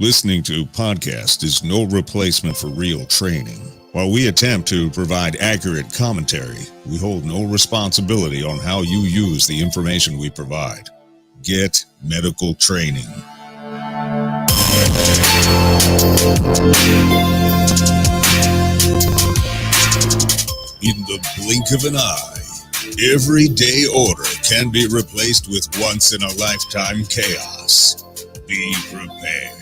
Listening to podcast is no replacement for real training. While we attempt to provide accurate commentary, we hold no responsibility on how you use the information we provide. Get medical training. In the blink of an eye, everyday order can be replaced with once-in-a-lifetime chaos. Be prepared.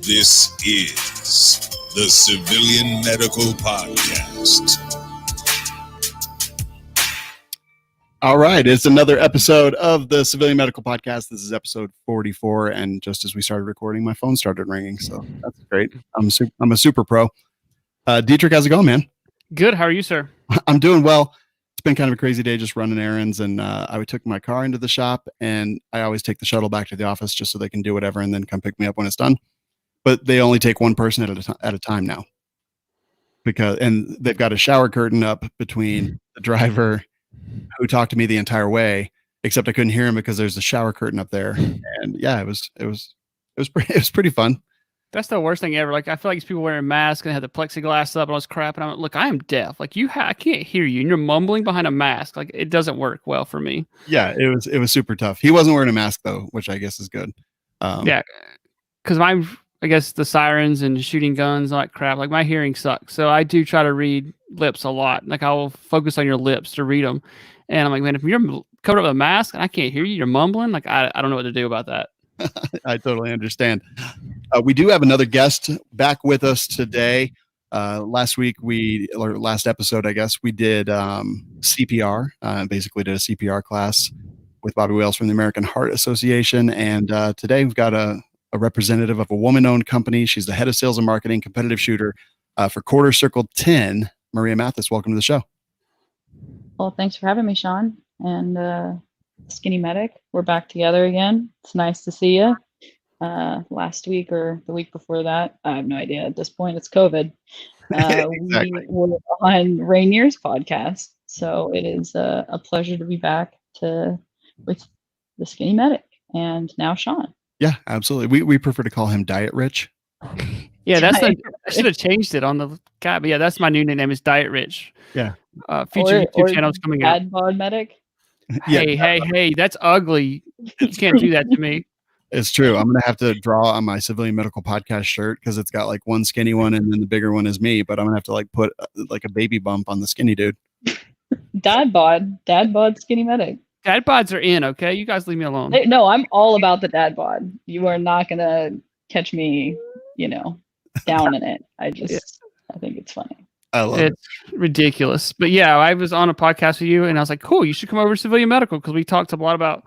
This is the Civilian Medical Podcast. All right, it's another episode of the Civilian Medical Podcast. This is episode 44, and just as we started recording, my phone started ringing, so that's great. I'm a super pro. Dietrich, how's it going, man? Good. How are you, sir? I'm doing well. It's been kind of a crazy day just running errands, and I took my car into the shop, and I always take the shuttle back to the office just so they can do whatever and then come pick me up when it's done. But they only take one person at a time now, and they've got a shower curtain up between the driver who talked to me the entire way, except I couldn't hear him because there's a shower curtain up there. And yeah, it was pretty fun. That's the worst thing ever. Like, I feel like these people wearing masks and they have the plexiglass up and all this crap. And I'm like, look, I am deaf. Like, I can't hear you, and you're mumbling behind a mask. Like, it doesn't work well for me. Yeah, it was super tough. He wasn't wearing a mask though, which I guess is good. Yeah, because I guess the sirens and shooting guns, all that crap, like my hearing sucks. So I do try to read lips a lot. Like, I'll focus on your lips to read them. And I'm like, man, if you're covered up with a mask and I can't hear you, you're mumbling. Like, I don't know what to do about that. I totally understand. We do have another guest back with us today. Last episode, I guess, we did CPR, basically did a CPR class with Bobby Wales from the American Heart Association. And today we've got a representative of a woman-owned company. She's the head of sales and marketing, competitive shooter for Quarter Circle 10. Maria Mathis, welcome to the show. Well, thanks for having me, Sean. And Skinny Medic, we're back together again. It's nice to see you. Last week or the week before that, I have no idea at this point. It's COVID. Exactly. We were on Rainier's podcast, so it is a pleasure to be back with the Skinny Medic and now Sean. Yeah, absolutely. We prefer to call him Diet Rich. Yeah, I should have changed it on the guy. But yeah, that's my new nickname is Diet Rich. Yeah. Future YouTube channels coming out. Dad bod medic. Hey, that's ugly. You can't do that to me. It's true. I'm going to have to draw on my Civilian Medical Podcast shirt because it's got like one skinny one and then the bigger one is me, but I'm going to have to like put like a baby bump on the skinny dude. Dad bod, Skinny Medic. Dad bods are in, okay? You guys leave me alone. Hey, no, I'm all about the dad bod. You are not going to catch me, down in it. I think it's funny. I love it. It's ridiculous. But yeah, I was on a podcast with you and I was like, cool, you should come over to Civilian Medical because we talked a lot about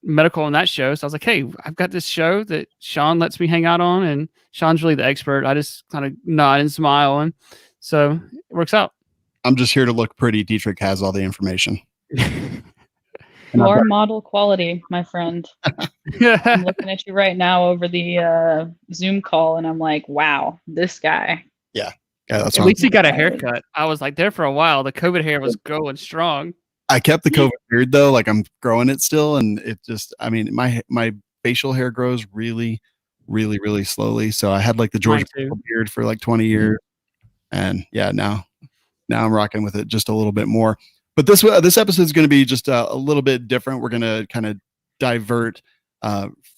medical on that show. So I was like, hey, I've got this show that Sean lets me hang out on, and Sean's really the expert. I just kind of nod and smile, and so it works out. I'm just here to look pretty. Dietrich has all the information. You are model quality, my friend. I'm looking at you right now over the Zoom call, and I'm like, wow, this guy. Yeah, that's at least he got a haircut. I was like, there for a while. The COVID hair was growing strong. I kept the COVID beard though, like I'm growing it still, and it just, I mean, my facial hair grows really, really, really slowly. So I had like the George beard for like 20 years, and yeah, now I'm rocking with it just a little bit more. But this episode is going to be just a little bit different. We're going to kind of divert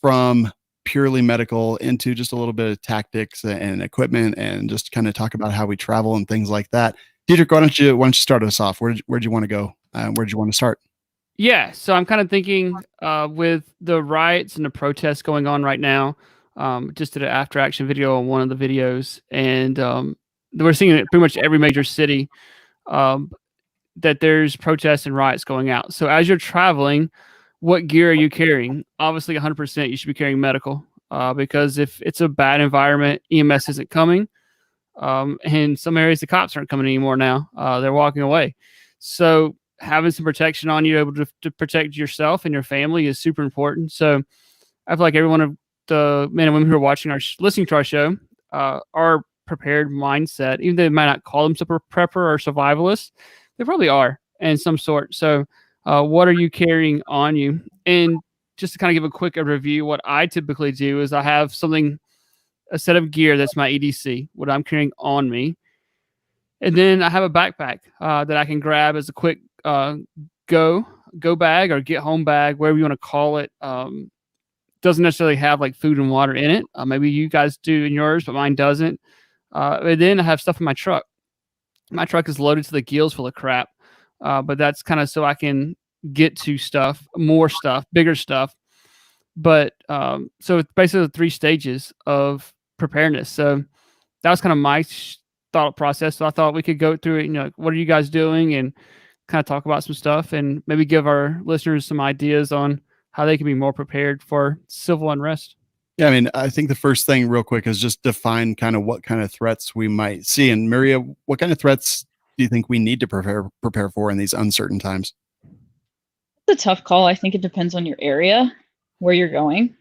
from purely medical into just a little bit of tactics and equipment, and just kind of talk about how we travel and things like that. Dietrich, why don't you start us off? Where'd you want to go? Where'd you want to start? Yeah, so I'm kind of thinking with the riots and the protests going on right now, just did an after action video on one of the videos, and we're seeing it pretty much every major city that there's protests and riots going out. So as you're traveling, what gear are you carrying? Obviously, 100% you should be carrying medical because if it's a bad environment, EMS isn't coming. In some areas, the cops aren't coming anymore now. They're walking away. So having some protection on you, able to protect yourself and your family is super important. So I feel like every one of the men and women who are watching listening to our show are prepared mindset, even though they might not call themselves a prepper or survivalist, they probably are in some sort. So what are you carrying on you? And just to kind of give a quick review, what I typically do is I have a set of gear that's my EDC, what I'm carrying on me. And then I have a backpack that I can grab as a quick go bag or get home bag, whatever you want to call it. Doesn't necessarily have like food and water in it. Maybe you guys do in yours, but mine doesn't. And then I have stuff in my truck. My truck is loaded to the gills full of crap, but that's kind of so I can get to stuff, more stuff, bigger stuff. But so it's basically the 3 stages of preparedness. So that was kind of my thought process. So I thought we could go through it. You know, what are you guys doing, and kind of talk about some stuff, and maybe give our listeners some ideas on how they can be more prepared for civil unrest. Yeah, I mean, I think the first thing real quick is just define kind of what kind of threats we might see. And Maria, what kind of threats do you think we need to prepare for in these uncertain times? It's a tough call. I think it depends on your area, where you're going.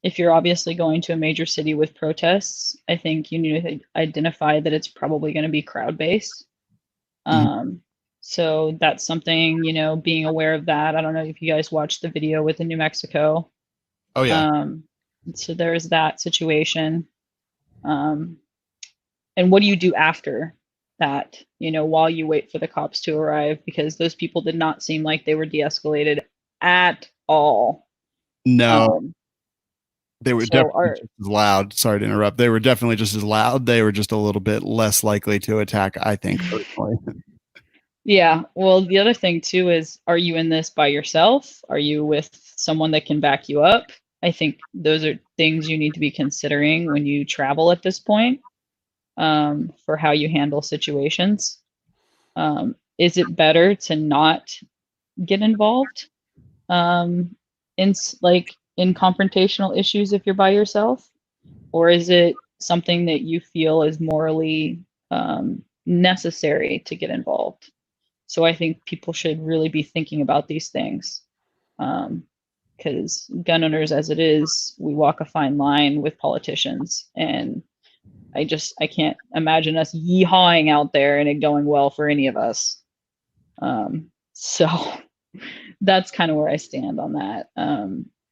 If you're obviously going to a major city with protests, I think you need to identify that it's probably going to be crowd-based. So that's something, you know, being aware of that. I don't know if you guys watched the video with the New Mexico. Oh, yeah. So there's that situation. And what do you do after that, you know, while you wait for the cops to arrive? Because those people did not seem like they were de-escalated at all. No. They were definitely just as loud. Sorry to interrupt. They were definitely just as loud. They were just a little bit less likely to attack, I think, personally. Yeah. Well, the other thing too is, are you in this by yourself? Are you with someone that can back you up? I think those are things you need to be considering when you travel at this point, for how you handle situations. Is it better to not get involved in confrontational issues if you're by yourself? Or is it something that you feel is morally necessary to get involved? So I think people should really be thinking about these things, because gun owners, as it is, we walk a fine line with politicians, and I can't imagine us yeehawing out there and it going well for any of us. So that's kind of where I stand on that.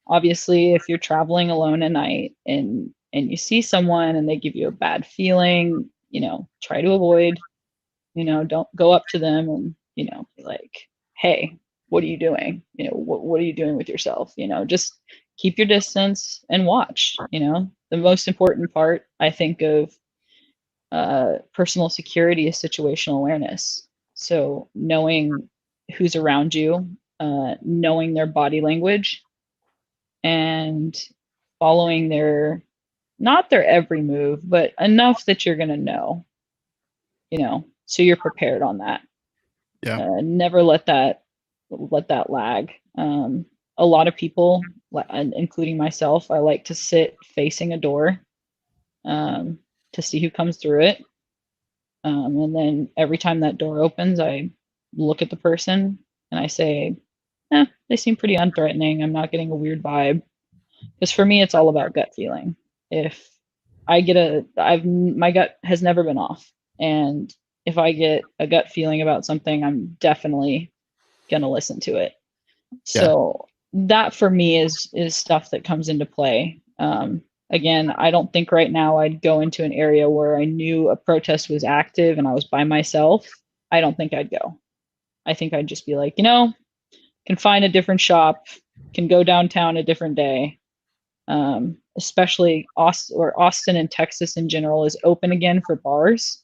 Obviously, if you're traveling alone at night and you see someone and they give you a bad feeling, you know, try to avoid, you know, don't go up to them and, you know, be like, hey, what are you doing? You know, what are you doing with yourself? You know, just keep your distance and watch. You know, the most important part, I think, of personal security is situational awareness. So knowing who's around you, knowing their body language, and following not their every move, but enough that you're going to know, you know, so you're prepared on that. Yeah. Never let that lag. A lot of people, including myself, I like to sit facing a door to see who comes through it. And then every time that door opens, I look at the person and I say, they seem pretty unthreatening. I'm not getting a weird vibe. Because for me, it's all about gut feeling. If I get my gut has never been off. And if I get a gut feeling about something, I'm definitely going to listen to it. So that for me is stuff that comes into play. Again, I don't think right now I'd go into an area where I knew a protest was active and I was by myself. I don't think I'd go. I think I'd just be like, you know, can find a different shop, can go downtown a different day. Especially Austin and Texas in general is open again for bars.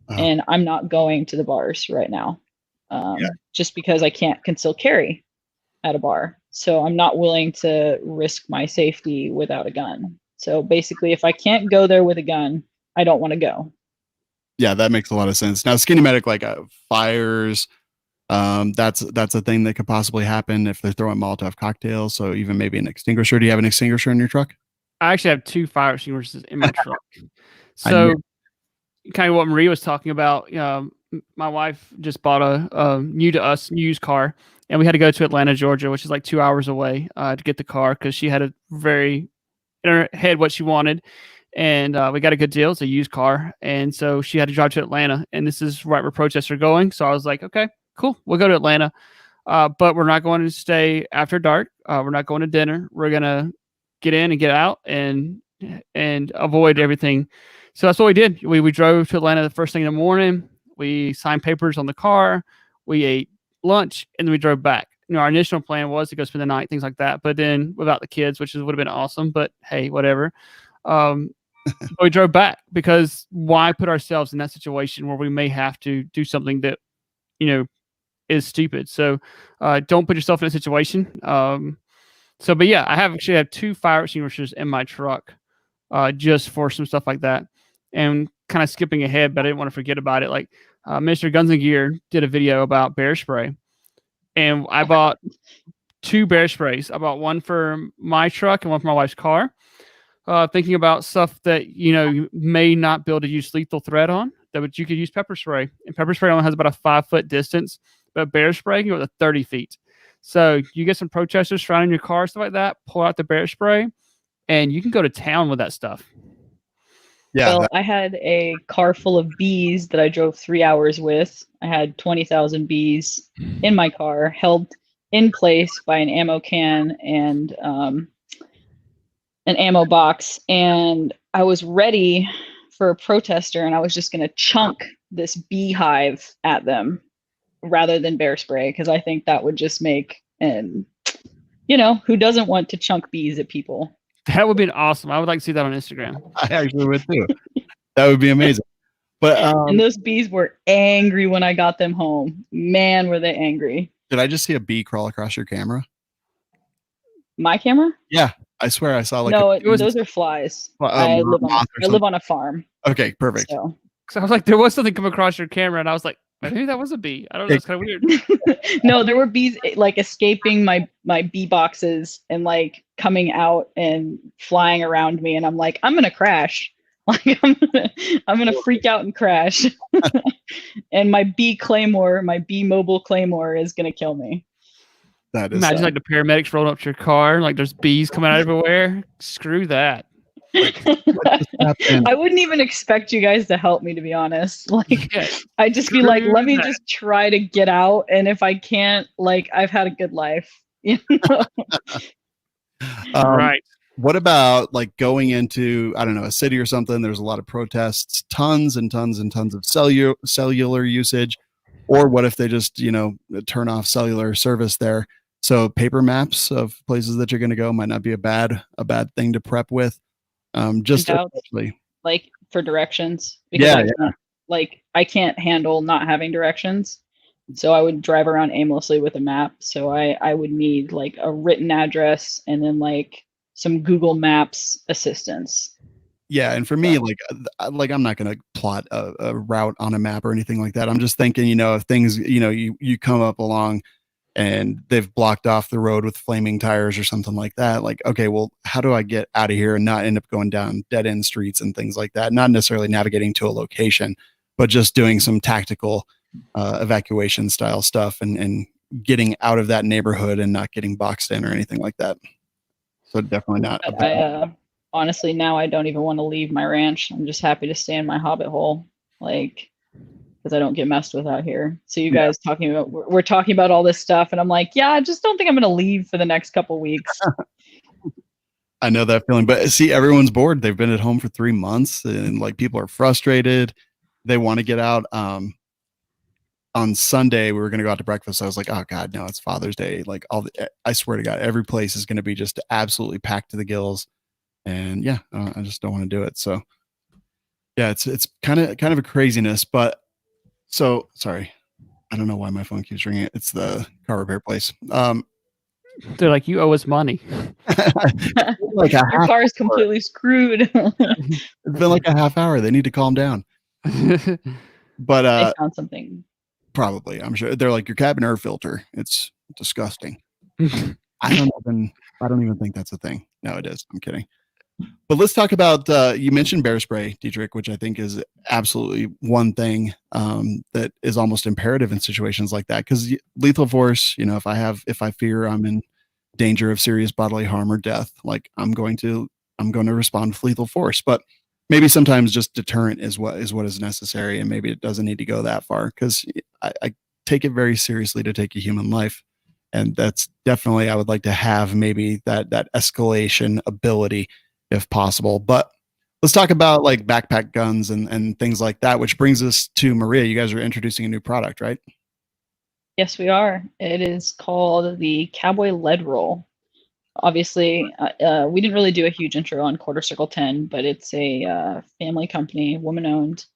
And I'm not going to the bars right now, just because I can't conceal carry at a bar. So I'm not willing to risk my safety without a gun. So basically, if I can't go there with a gun, I don't want to go. Yeah, that makes a lot of sense. Now, Skinny Medic, like fires, that's a thing that could possibly happen if they're throwing Molotov cocktails. So even maybe an extinguisher. Do you have an extinguisher in your truck? I actually have 2 fire extinguishers in my truck. So kind of what Marie was talking about. My wife just bought a new to us used car, and we had to go to Atlanta, Georgia, which is like 2 hours away, to get the car because she had a very in her head what she wanted, and we got a good deal. It's a used car, and so she had to drive to Atlanta, and this is right where protests are going. So I was like, okay, cool, we'll go to Atlanta. but we're not going to stay after dark. We're not going to dinner. We're gonna get in and get out and avoid everything. So that's what we did. We drove to Atlanta the first thing in the morning. We signed papers on the car. We ate lunch, and then we drove back. Our initial plan was to go spend the night, things like that. But then without the kids, which would have been awesome. But hey, whatever. We drove back because why put ourselves in that situation where we may have to do something that, is stupid. So don't put yourself in a situation. But yeah, I actually have 2 fire extinguishers in my truck just for some stuff like that. And kind of skipping ahead, but I didn't want to forget about it. Like Mr. Guns and Gear did a video about bear spray. And I bought 2 bear sprays. I bought one for my truck and one for my wife's car. Thinking about stuff that, you may not be able to use lethal threat on, but you could use pepper spray. And pepper spray only has about a 5-foot distance, but bear spray can go to 30 feet. So you get some protesters surrounding your car, stuff like that, pull out the bear spray, and you can go to town with that stuff. Yeah. Well, I had a car full of bees that I drove 3 hours with. I had 20,000 bees in my car, held in place by an ammo can and an ammo box. And I was ready for a protester, and I was just going to chunk this beehive at them rather than bear spray, because I think that would just make, and who doesn't want to chunk bees at people? That would be awesome. I would like to see that on Instagram. I actually would too. That would be amazing. But and those bees were angry when I got them home. Man, were they angry. Did I just see a bee crawl across your camera? My camera? Yeah. I swear I saw those are flies. Well, I live on a farm. Okay, perfect. So I was like, there was something come across your camera, and I was like, maybe that was a bee. I don't know. It's kind of weird. No, there were bees like escaping my bee boxes and like coming out and flying around me, and I'm like, I'm gonna crash. Like I'm gonna freak out and crash. And my bee mobile claymore is gonna kill me. That is imagine like the paramedics rolling up to your car, like there's bees coming out everywhere. Screw that. I wouldn't even expect you guys to help me, to be honest. Like I'd just be like, let me just try to get out, and if I can't, like, I've had a good life. Right. What about like going into, I don't know, a city or something? There's a lot of protests, tons and tons and tons of cellular usage. Or what if they just, turn off cellular service there? So paper maps of places that you're going to go might not be a bad thing to prep with. Just especially like for directions. Because I can't handle not having directions. So I would drive around aimlessly with a map. So I would need like a written address and then like some Google Maps assistance. Yeah, and for me, like I'm not going to plot a route on a map or anything like that. I'm just thinking, if things, you come up along and they've blocked off the road with flaming tires or something like that. Like, okay, well, how do I get out of here and not end up going down dead end streets and things like that? Not necessarily navigating to a location, but just doing some tactical evacuation style stuff and getting out of that neighborhood and not getting boxed in or anything like that. So definitely not. Honestly, now I don't even want to leave my ranch. I'm just happy to stay in my hobbit hole, like, because I don't get messed with out here. So you guys we're talking about all this stuff, and I'm like, yeah, I just don't think I'm going to leave for the next couple weeks. I know that feeling, but see, everyone's bored. They've been at home for 3 months, and like people are frustrated. They want to get out. On Sunday, we were going to go out to breakfast. I was like, oh God, no, it's Father's Day. Like I swear to God, every place is going to be just absolutely packed to the gills. And yeah, I just don't want to do it. So yeah, it's kind of a craziness, but so sorry. I don't know why my phone keeps ringing. It's the car repair place. They're like, you owe us money. Like your car is completely screwed. It's been like a half hour. They need to calm down. But I found something. Probably, I'm sure. They're like, your cabin air filter. It's disgusting. I don't even think that's a thing. No, it is. I'm kidding. But let's talk about, you mentioned bear spray, Dietrich, which I think is absolutely one thing that is almost imperative in situations like that. Because lethal force, if I fear I'm in danger of serious bodily harm or death, like I'm going to respond with lethal force. But maybe sometimes just deterrent is what is necessary, and maybe it doesn't need to go that far. Because I take it very seriously to take a human life. And that's definitely, I would like to have maybe that escalation ability if possible. But let's talk about like backpack guns and things like that, which brings us to Maria. You guys are introducing a new product, right? Yes, we are. It is called the Cowboy Lead Roll. Obviously, we didn't really do a huge intro on Quarter Circle 10, but it's a family company, woman-owned.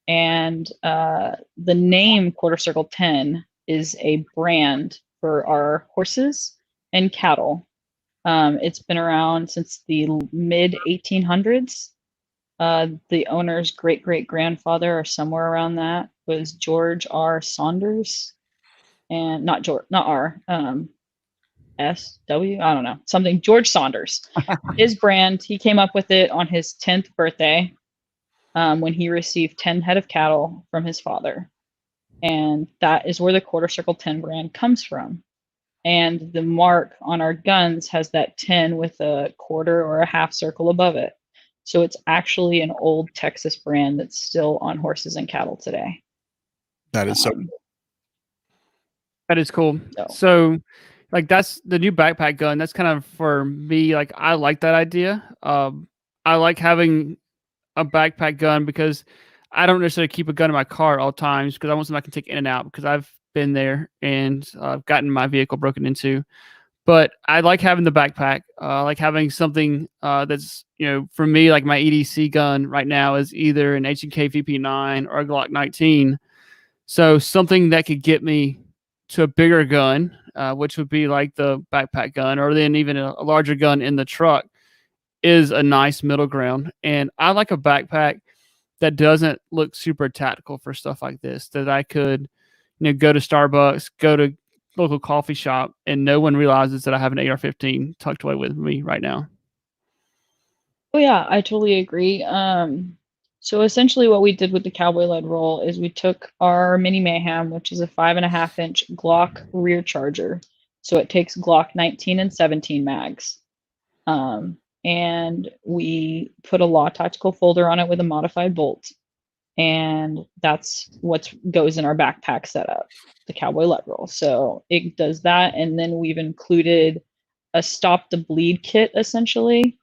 And the name Quarter Circle 10 is a brand for our horses and cattle. It's been around since the mid 1800s. The owner's great-great-grandfather, or somewhere around that, was George R. Saunders, and not R. SW, I don't know, something, George Saunders. His brand, he came up with it on his 10th birthday, when he received 10 head of cattle from his father. And that is where the Quarter Circle 10 brand comes from. And the mark on our guns has that 10 with a quarter or a half circle above it. So it's actually an old Texas brand that's still on horses and cattle today. That is so. That is cool. So like that's the new backpack gun. That's kind of for me. Like I like that idea. I like having a backpack gun because I don't necessarily keep a gun in my car at all times because I want something I can take in and out because I've been there and I've gotten my vehicle broken into. But I like having the backpack. I like having something that's, for me, like my EDC gun right now is either an H&K VP9 or a Glock 19. So something that could get me to a bigger gun, which would be like the backpack gun, or then even a larger gun in the truck, is a nice middle ground. And I like a backpack that doesn't look super tactical for stuff like this, that I could, go to Starbucks, go to local coffee shop, and no one realizes that I have an AR-15 tucked away with me right now. Oh yeah, I totally agree. So essentially what we did with the Cowboy Lead Roll is we took our Mini Mayhem, which is a 5.5-inch Glock rear charger. So it takes Glock 19 and 17 mags. And we put a Law Tactical folder on it with a modified bolt. And that's what goes in our backpack setup, the Cowboy Lead Roll. So it does that. And then we've included a Stop the Bleed kit, essentially.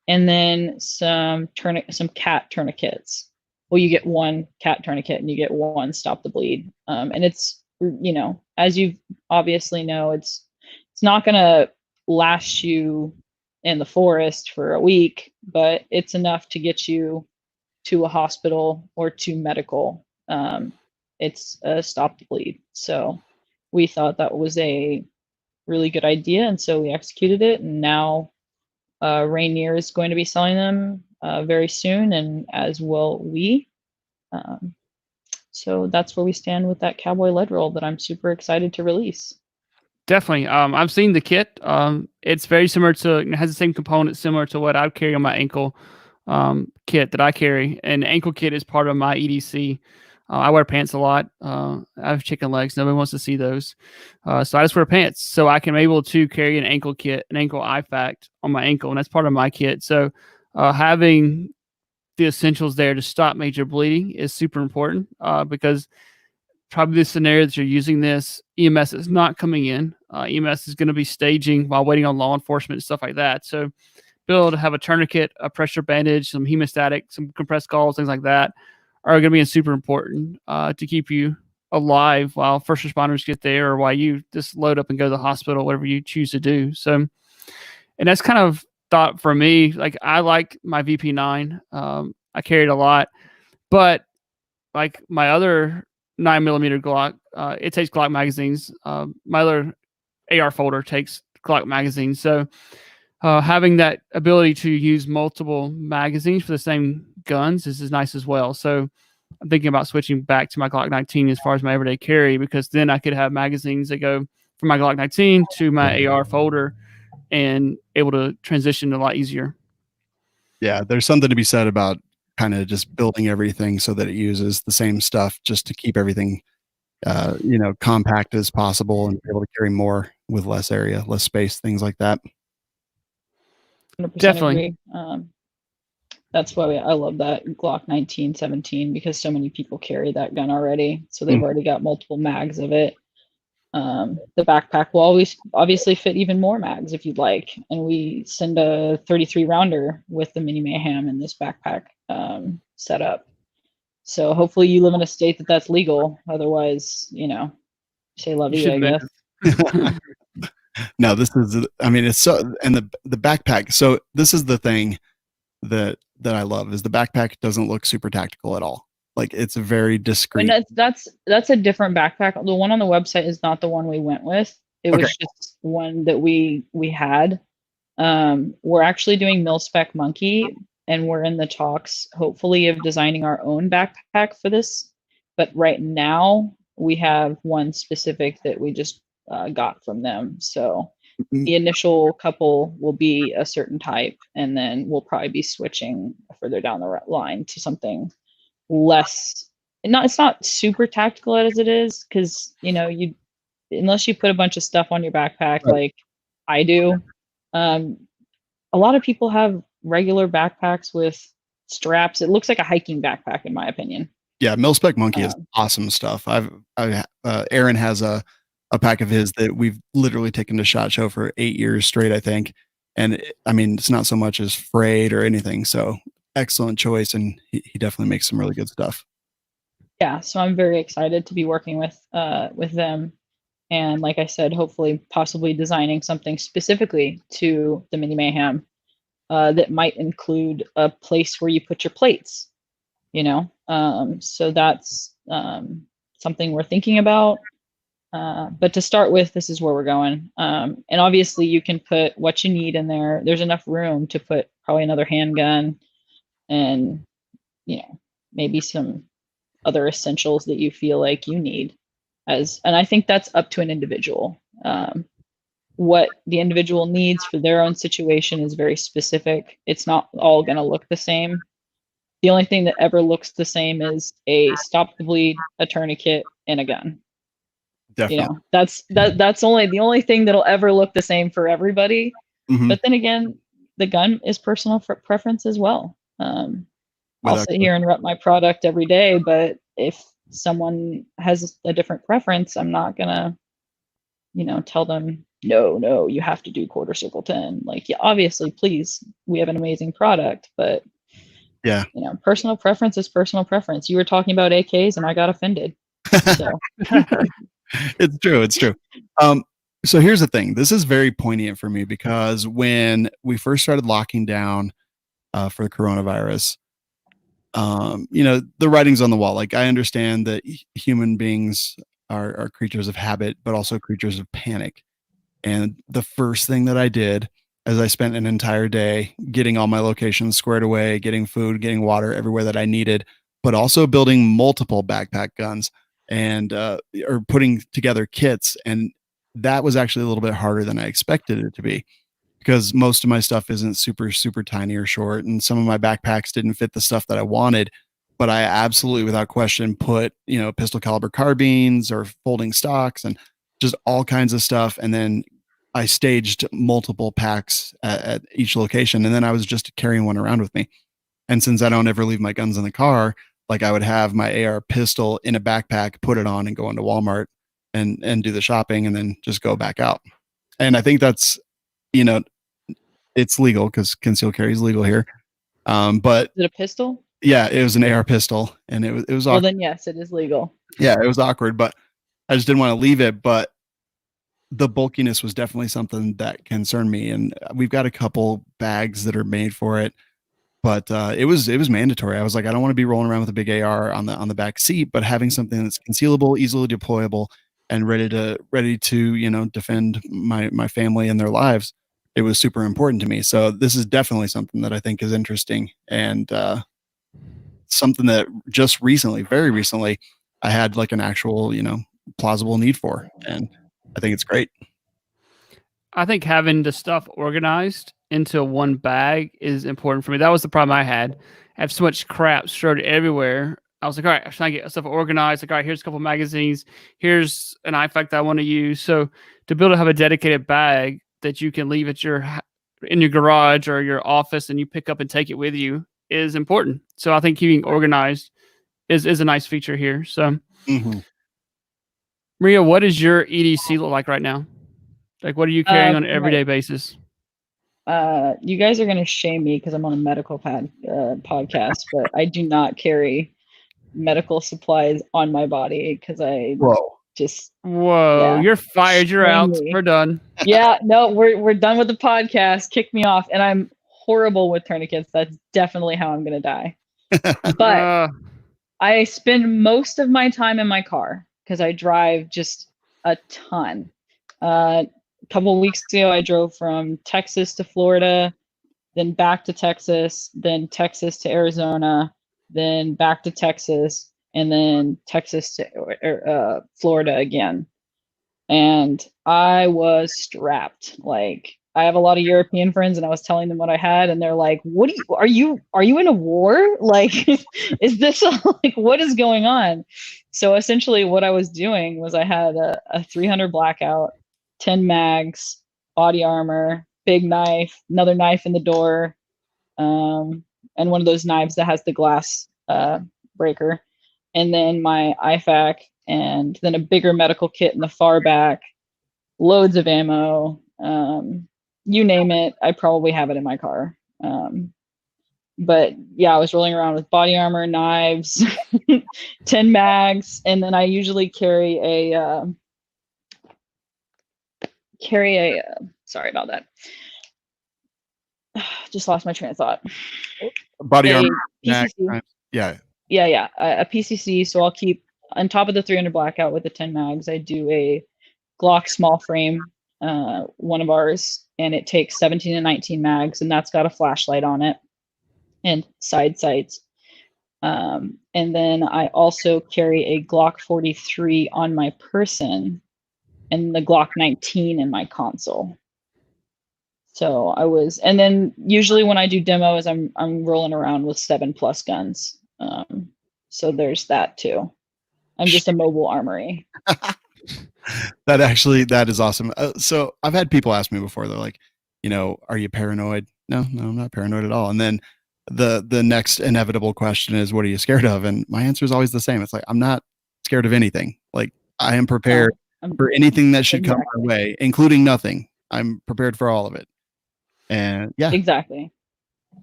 And then some cat tourniquets. Well, you get one cat tourniquet and you get one Stop the Bleed. And it's, as you obviously know, it's not going to last you in the forest for a week, but it's enough to get you to a hospital or to medical. It's a Stop the Bleed. So we thought that was a really good idea. And so we executed it. And now Rainier is going to be selling them very soon, and as will we. So that's where we stand with that Cowboy Lead Roll that I'm super excited to release. Definitely. I've seen the kit. It's very similar to, it has the same components similar to what I would carry on my ankle kit that I carry. And the ankle kit is part of my EDC. I wear pants a lot. I have chicken legs. Nobody wants to see those. So I just wear pants. So I can be able to carry an ankle kit, an ankle IFACT on my ankle, and that's part of my kit. So having the essentials there to stop major bleeding is super important because probably the scenario that you're using this, EMS is not coming in. EMS is going to be staging while waiting on law enforcement and stuff like that. So be able to have a tourniquet, a pressure bandage, some hemostatic, some compressed gauze, things like that are going to be super important to keep you alive while first responders get there, or while you just load up and go to the hospital, whatever you choose to do. So, and that's kind of thought for me. Like I like my VP9. I carry it a lot, but like my other 9mm Glock, it takes Glock magazines. My other AR folder takes Glock magazines. So having that ability to use multiple magazines for the same guns is nice as well. So I'm thinking about switching back to my Glock 19 as far as my everyday carry, because then I could have magazines that go from my Glock 19 to my AR folder and able to transition a lot easier. Yeah, there's something to be said about kind of just building everything so that it uses the same stuff just to keep everything compact as possible and be able to carry more with less area, less space, things like that. 100% Definitely. Agree. That's why I love that Glock 1917, because so many people carry that gun already. So they've already got multiple mags of it. The backpack will always obviously fit even more mags if you'd like, and we send a 33 rounder with the Mini Mayhem in this backpack setup. So hopefully you live in a state that's legal. Otherwise, say love you, I guess. No, this is, I mean, it's so, and the backpack. So this is the thing that I love is the backpack doesn't look super tactical at all. Like it's very discreet. And that's a different backpack. The one on the website is not the one we went with. It was just one that we had. We're actually doing MilSpec Monkey, and we're in the talks, hopefully, of designing our own backpack for this. But right now, we have one specific that we just got from them. So the initial couple will be a certain type, and then we'll probably be switching further down the line to something less. It's not super tactical as it is, because unless you put a bunch of stuff on your backpack like I do, a lot of people have regular backpacks with straps. It looks like a hiking backpack, in my opinion. Yeah, MilSpec Monkey is awesome stuff. Aaron has a pack of his that we've literally taken to SHOT Show for 8 years straight, I think. And I mean, it's not so much as frayed or anything. So excellent choice, and he definitely makes some really good stuff. Yeah, so I'm very excited to be working with them, and like I said, hopefully, possibly designing something specifically to the Mini Mayhem that might include a place where you put your plates. So that's something we're thinking about. But to start with, this is where we're going. And obviously, you can put what you need in there. There's enough room to put probably another handgun and maybe some other essentials that you feel like you need. And I think that's up to an individual. What the individual needs for their own situation is very specific. It's not all going to look the same. The only thing that ever looks the same is a stop the bleed, a tourniquet, and a gun. Definitely. That's the only thing that'll ever look the same for everybody. Mm-hmm. But then again, the gun is personal preference as well. I'll sit here and rep my product every day, but if someone has a different preference, I'm not gonna, tell them, no, you have to do quarter circle 10. Like, yeah, obviously, please, we have an amazing product, but yeah, personal preference is personal preference. You were talking about AKs and I got offended. So. It's true. So here's the thing. This is very poignant for me because when we first started locking down for the coronavirus, the writing's on the wall. Like, I understand that human beings are creatures of habit, but also creatures of panic. And the first thing that I did is I spent an entire day getting all my locations squared away, getting food, getting water everywhere that I needed, but also building multiple backpack guns and or putting together kits. And that was actually a little bit harder than I expected it to be, because most of my stuff isn't super, super tiny or short. And some of my backpacks didn't fit the stuff that I wanted, but I absolutely, without question, put, pistol caliber carbines or folding stocks and just all kinds of stuff. And then I staged multiple packs at each location. And then I was just carrying one around with me. And since I don't ever leave my guns in the car, like, I would have my AR pistol in a backpack, put it on and go into Walmart and do the shopping and then just go back out. And I think that's, it's legal because concealed carry is legal here. But is it a pistol? Yeah, it was an AR pistol, and it was awkward. Well, then yes, it is legal. Yeah, it was awkward, but I just didn't want to leave it. But the bulkiness was definitely something that concerned me, and we've got a couple bags that are made for it. But it was mandatory. I was like, I don't want to be rolling around with a big AR on the back seat, but having something that's concealable, easily deployable, and ready to defend my family and their lives. It was super important to me. So this is definitely something that I think is interesting, and something that just recently, very recently, I had like an actual, plausible need for, and I think it's great. I think having the stuff organized into one bag is important for me. That was the problem I had. I have so much crap strewed everywhere. I was like, all right, I'm trying to get stuff organized. Like, all right, here's a couple magazines. Here's an IFAC that I want to use. So to be able to have a dedicated bag that you can leave at in your garage or your office and you pick up and take it with you is important. So I think keeping organized is a nice feature here. So Maria, what does your EDC look like right now? Like, what are you carrying on an everyday basis? You guys are gonna shame me because I'm on a medical podcast, but I do not carry medical supplies on my body because I just you're fired. You're out. We're done. Yeah, no, we're done with the podcast. Kick me off, and I'm horrible with tourniquets. That's definitely how I'm gonna die. But I spend most of my time in my car because I drive just a ton. A couple of weeks ago, I drove from Texas to Florida, then back to Texas, then Texas to Arizona, then back to Texas, and then Texas to Florida again. And I was strapped. Like, I have a lot of European friends, and I was telling them what I had, and they're like, "What are you in a war? Like, is this like, what is going on?" So essentially what I was doing was I had a 300 blackout, 10 mags, body armor, big knife, another knife in the door, and one of those knives that has the glass breaker, and then my IFAK, and then a bigger medical kit in the far back, loads of ammo, you name it, I probably have it in my car. But yeah, I was rolling around with body armor, knives, 10 mags, and then I usually carry a sorry about that. Just lost my train of thought. Body armor. PCC. Yeah. A PCC. So I'll keep on top of the 300 blackout with the 10 mags. I do a Glock small frame, one of ours, and it takes 17 and 19 mags, and that's got a flashlight on it and side sights. And then I also carry a Glock 43 on my person and the Glock 19 in my console. So and then usually when I do demos, I'm rolling around with 7+ guns. So there's that too. I'm just a mobile armory. That is awesome. So I've had people ask me before, they're like, are you paranoid? No, I'm not paranoid at all. And then the next inevitable question is, what are you scared of? And my answer is always the same. It's like, I'm not scared of anything. Like, I am prepared for anything that should come my way, including nothing. I'm prepared for all of it. And yeah, exactly.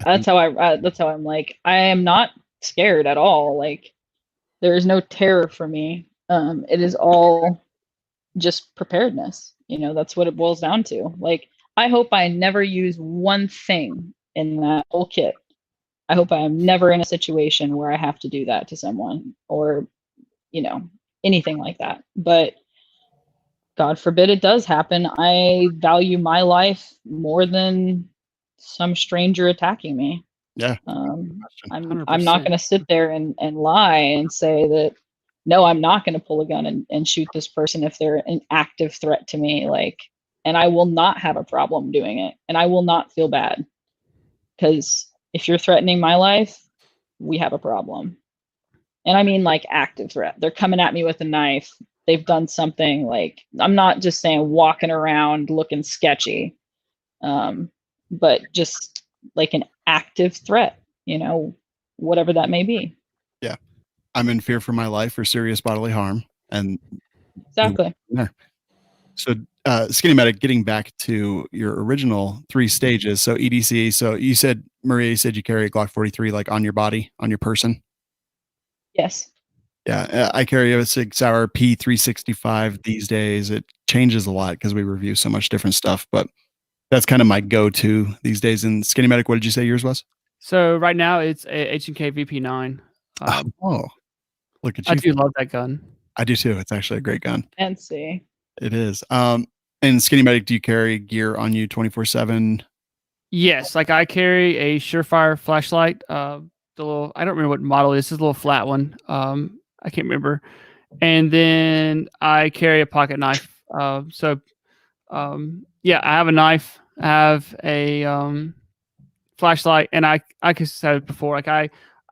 That's how I'm like, I am not scared at all. Like, there is no terror for me. It is all just preparedness. That's what it boils down to. Like, I hope I never use one thing in that whole kit. I hope I am never in a situation where I have to do that to someone or, anything like that. But God forbid it does happen. I value my life more than some stranger attacking me. Yeah. I'm not going to sit there and lie and say that, no, I'm not going to pull a gun and shoot this person if they're an active threat to me. Like, and I will not have a problem doing it, and I will not feel bad, because if you're threatening my life, we have a problem. And I mean, like, active threat. They're coming at me with a knife. They've done something. Like, I'm not just saying walking around looking sketchy, but just like an active threat, whatever that may be. Yeah. I'm in fear for my life or serious bodily harm. And exactly. So, Skinny Medic, getting back to your original 3 stages. So EDC, so you said, Maria, you said you carry a Glock 43, like, on your body, on your person? Yes. Yeah, I carry a 6-hour P365 these days. It changes a lot because we review so much different stuff, but that's kind of my go-to these days. And Skinny Medic, what did you say yours was? So right now it's a H&K VP9. Look at you. I do love that gun. I do too. It's actually a great gun. Fancy. It is. And Skinny Medic, do you carry gear on you 24/7? Yes, like I carry a Surefire flashlight. The little, I don't remember what model it is. It's a little flat one. I can't remember. And then I carry a pocket knife. Yeah, I have a knife. I have a flashlight, and I said it before, like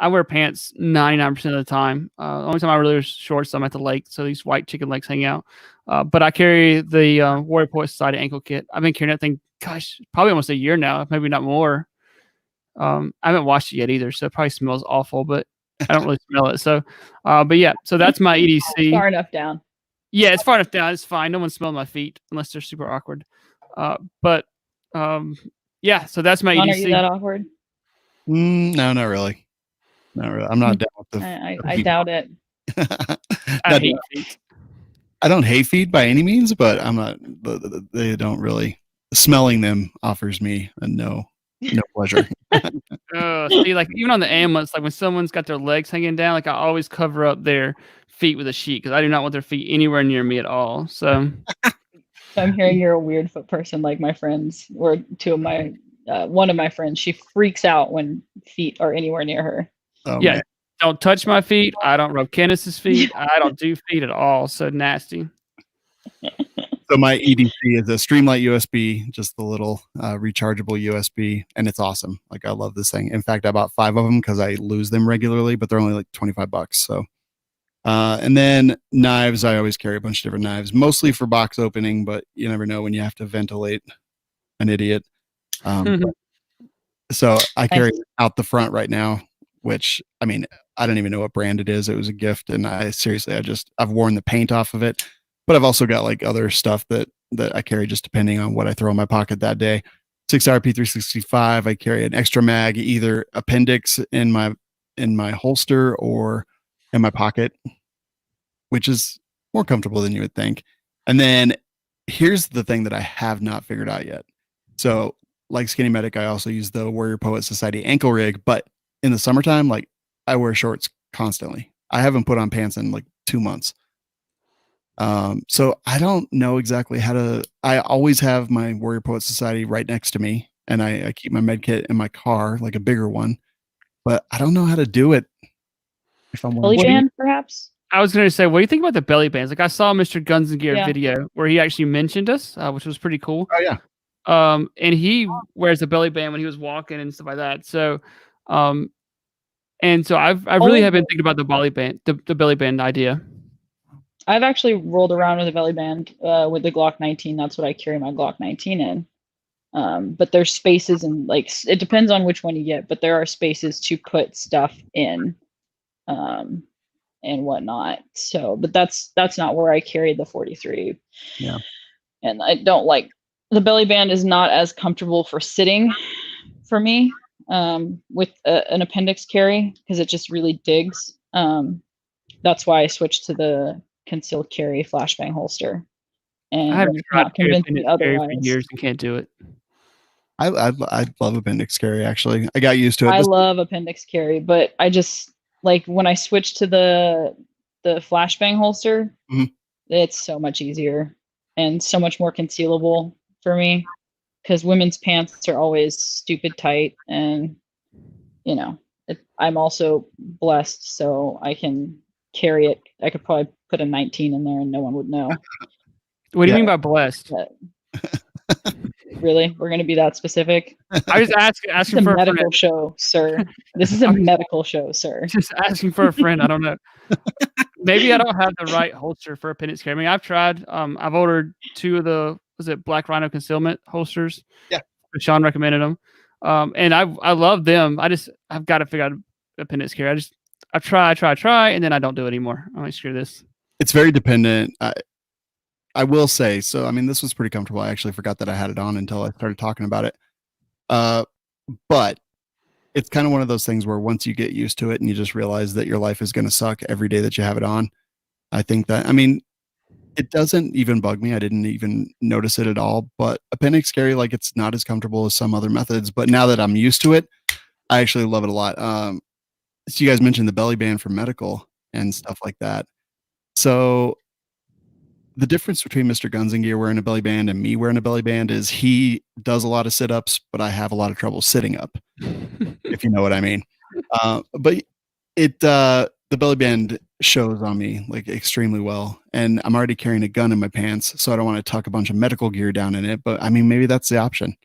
I wear pants 99% of the time. The only time I really wear shorts, I'm at the lake, so these white chicken legs hang out. But I carry the Warrior Poet Society ankle kit. I've been carrying that thing, gosh, probably almost a year now, maybe not more. I haven't washed it yet either, so it probably smells awful, but I don't really smell it. So, but yeah, so that's my EDC. Far enough down. Yeah, it's far enough down. It's fine. No one's smelling my feet unless they're super awkward. But yeah, so that's my Sean, EDC. are you that awkward? No, not really. Not really. I'm not down with the. I doubt it. I hate feet. I don't hate feet by any means, but I'm not. They don't really. Smelling them offers me a no pleasure. See, like even on the ambulance, like when someone's got their legs hanging down, like I always cover up their feet with a sheet because I do not want their feet anywhere near me at all. So I'm hearing you're a weird foot person, like my friends, or two of my, one of my friends. She freaks out when feet are anywhere near her. Oh, yeah, man. don't touch my feet. I don't rub Candace's feet. I don't do feet at all. So nasty. So my EDC is a Streamlight USB, just the little rechargeable USB, and it's awesome. Like I love this thing. In fact, I bought 5 of them because I lose them regularly, but they're only like $25. So, and then knives, I always carry a bunch of different knives, mostly for box opening, but you never know when you have to ventilate an idiot. So I carry it out the front right now, which I mean, I don't even know what brand it is. It was a gift, and I've worn the paint off of it. But I've also got like other stuff that I carry just depending on what I throw in my pocket that day. 6-hour P365. I carry an extra mag, either appendix in my holster or in my pocket, which is more comfortable than you would think. And then here's the thing that I have not figured out yet. So like Skinny Medic, I also use the Warrior Poet Society ankle rig, but in the summertime, like I wear shorts constantly. I haven't put on pants in like 2 months. So I don't know exactly how to. I always have my Warrior Poet Society right next to me, and I keep my med kit in my car, like a bigger one, but I don't know how to do it. If I'm belly band, perhaps. I was going to say, what do you think about the belly bands? Like I saw Mr. Guns and Gear video where he actually mentioned us, which was pretty cool. Oh yeah. And he wears a belly band when he was walking and stuff like that. So, and so I really have been thinking about the belly band, the belly band idea. I've actually rolled around with a belly band with the Glock 19. That's what I carry my Glock 19 in. But there's spaces and like it depends on which one you get, but there are spaces to put stuff in and whatnot. So, but that's not where I carry the 43. Yeah. And I don't like the belly band is not as comfortable for sitting for me with an appendix carry because it just really digs. That's why I switched to the concealed carry flashbang holster. And I have not convinced me carry for otherwise. years and can't do it. I love appendix carry. Actually, I got used to it. I love appendix carry, but I just like when I switched to the flashbang holster, it's so much easier and so much more concealable for me because women's pants are always stupid tight, and you know I'm also blessed, so I can carry it. I could probably put a 19 in there and no one would know. What do you mean by blessed? Really? We're going to be that specific? I was asking for a medical show, sir. This is a medical show, sir. Just asking for a friend. I don't know. Maybe I don't have the right holster for appendix carry. I mean, I've tried. I've ordered 2 of the Black Rhino concealment holsters. Yeah. Sean recommended them. And I love them. I've got to figure out appendix carry. I try, and then I don't do it anymore. I'm like, screw this. It's very dependent. I will say, so I mean, this was pretty comfortable. I actually forgot that I had it on until I started talking about it. But it's kind of one of those things where once you get used to it and you just realize that your life is going to suck every day that you have it on. I think that, I mean, it doesn't even bug me. I didn't even notice it at all, but appendix carry, like it's not as comfortable as some other methods, but now that I'm used to it, I actually love it a lot. So you guys mentioned the belly band for medical and stuff like that. So the difference between Mr. Guns and Gear wearing a belly band and me wearing a belly band is he does a lot of sit-ups, but I have a lot of trouble sitting up, if you know what I mean. But the belly band shows on me like extremely well, and I'm already carrying a gun in my pants, so I don't want to tuck a bunch of medical gear down in it. But I mean, maybe that's the option.